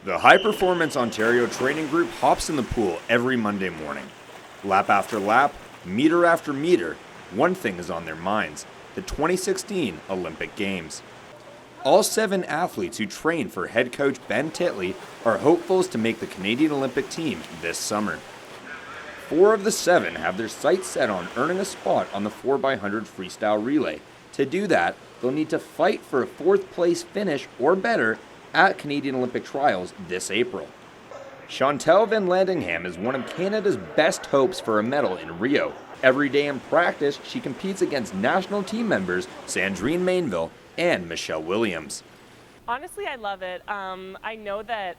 The High Performance Ontario Training Group hops in the pool every Monday morning. Lap after lap, meter after meter, one thing is on their minds: the 2016 Olympic Games. All 7 athletes who train for head coach Ben Titley are hopefuls to make the Canadian Olympic team this summer. 4 of the 7 have their sights set on earning a spot on the 4x100 freestyle relay. To do that, they'll need to fight for a 4th place finish or better at Canadian Olympic trials this April. Chantal Van Landingham is one of Canada's best hopes for a medal in Rio. Every day in practice, she competes against national team members Sandrine Mainville and Michelle Williams. Honestly, I love it. I know that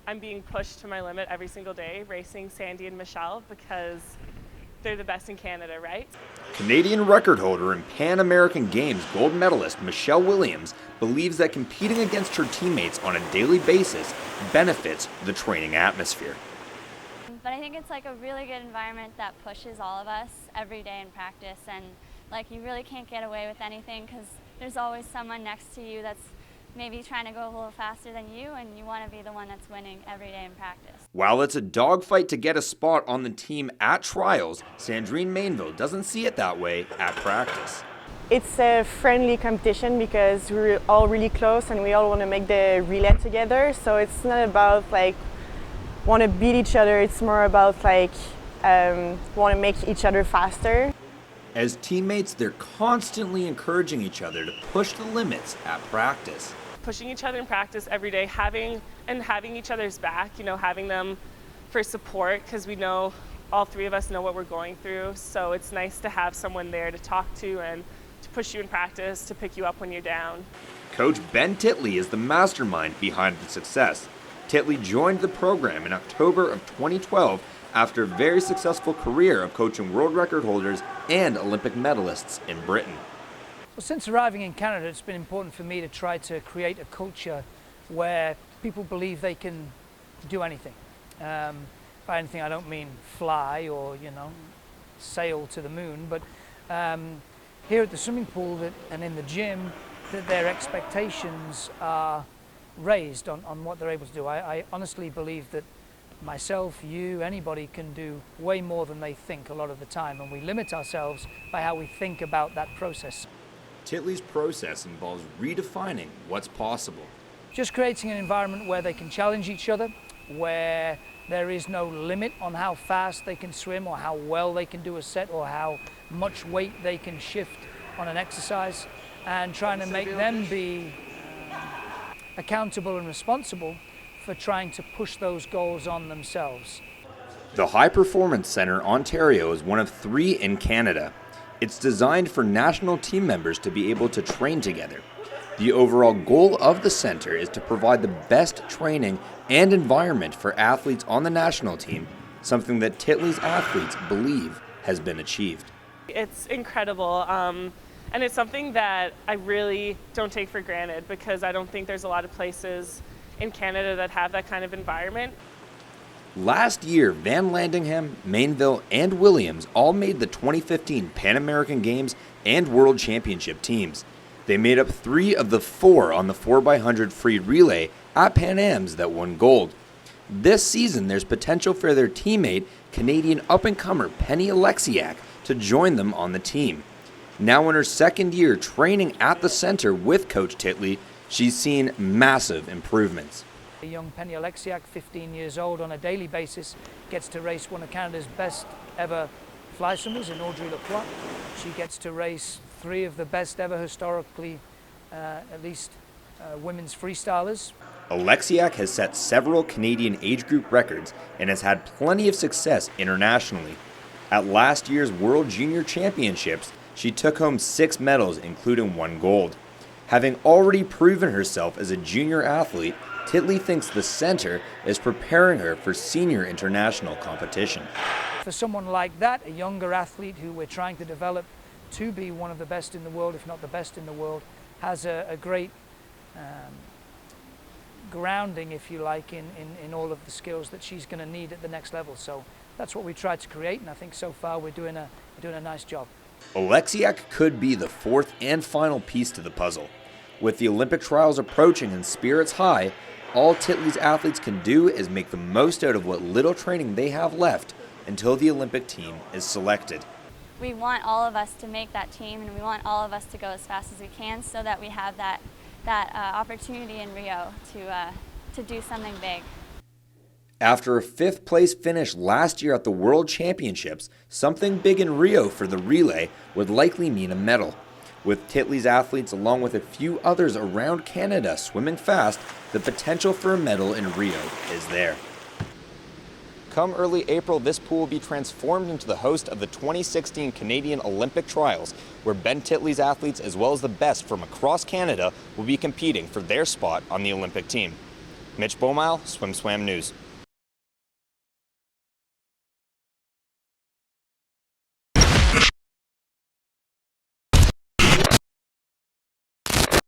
I'm being pushed to my limit every single day racing Sandy and Michelle because they're the best in Canada, right? Canadian record holder and Pan American Games gold medalist Michelle Williams believes that competing against her teammates on a daily basis benefits the training atmosphere. But I think it's like a really good environment that pushes all of us every day in practice, and like you really can't get away with anything because there's always someone next to you that's maybe trying to go a little faster than you, and you want to be the one that's winning every day in practice. While it's a dogfight to get a spot on the team at trials, Sandrine Mainville doesn't see it that way at practice. It's a friendly competition because we're all really close and we all want to make the relay together. So it's not about like want to beat each other. It's more about like want to make each other faster. As teammates, they're constantly encouraging each other to push the limits at practice. Pushing each other in practice every day, having each other's back, having them for support, because we know all 3 of us know what we're going through. So it's nice to have someone there to talk to and to push you in practice, to pick you up when you're down. Coach Ben Titley is the mastermind behind the success. Titley joined the program in October of 2012 after a very successful career of coaching world record holders and Olympic medalists in Britain. Well, since arriving in Canada, it's been important for me to try to create a culture where people believe they can do anything. By anything, I don't mean fly or, sail to the moon, but here at the swimming pool and in the gym, that their expectations are raised on what they're able to do. I honestly believe that myself, you, anybody can do way more than they think a lot of the time, and we limit ourselves by how we think about that process. Titley's process involves redefining what's possible. Just creating an environment where they can challenge each other, where there is no limit on how fast they can swim or how well they can do a set or how much weight they can shift on an exercise, and trying to make them be accountable and responsible for trying to push those goals on themselves. The High Performance Centre Ontario is one of 3 in Canada. It's designed for national team members to be able to train together. The overall goal of the centre is to provide the best training and environment for athletes on the national team, something that Titley's athletes believe has been achieved. It's incredible, and it's something that I really don't take for granted because I don't think there's a lot of places in Canada that have that kind of environment. Last year, Van Landingham, Mainville, and Williams all made the 2015 Pan American Games and World Championship teams. They made up 3 of the 4 on the 4x100 free relay at Pan Ams that won gold. This season, there's potential for their teammate, Canadian up-and-comer Penny Oleksiak, to join them on the team. Now in her 2nd year training at the center with Coach Titley, she's seen massive improvements. A young Penny Oleksiak, 15 years old, on a daily basis gets to race one of Canada's best ever fly swimmers in Audrey Lacroix. She gets to race 3 of the best ever historically, at least women's freestylers. Oleksiak has set several Canadian age group records and has had plenty of success internationally. At last year's World Junior Championships, she took home 6 medals, including 1 gold. Having already proven herself as a junior athlete, Titley thinks the center is preparing her for senior international competition. For someone like that, a younger athlete who we're trying to develop to be one of the best in the world, if not the best in the world, has a great grounding, if you like, in all of the skills that she's going to need at the next level. So that's what we tried to create, and I think so far we're doing a nice job. Oleksiak could be the 4th and final piece to the puzzle. With the Olympic trials approaching and spirits high, all Titley's athletes can do is make the most out of what little training they have left until the Olympic team is selected. We want all of us to make that team, and we want all of us to go as fast as we can so that we have that opportunity in Rio to do something big. After a 5th place finish last year at the World Championships, something big in Rio for the relay would likely mean a medal. With Titley's athletes along with a few others around Canada swimming fast, the potential for a medal in Rio is there. Come early April, this pool will be transformed into the host of the 2016 Canadian Olympic Trials, where Ben Titley's athletes, as well as the best from across Canada, will be competing for their spot on the Olympic team. Mitch Baumile, SwimSwam News.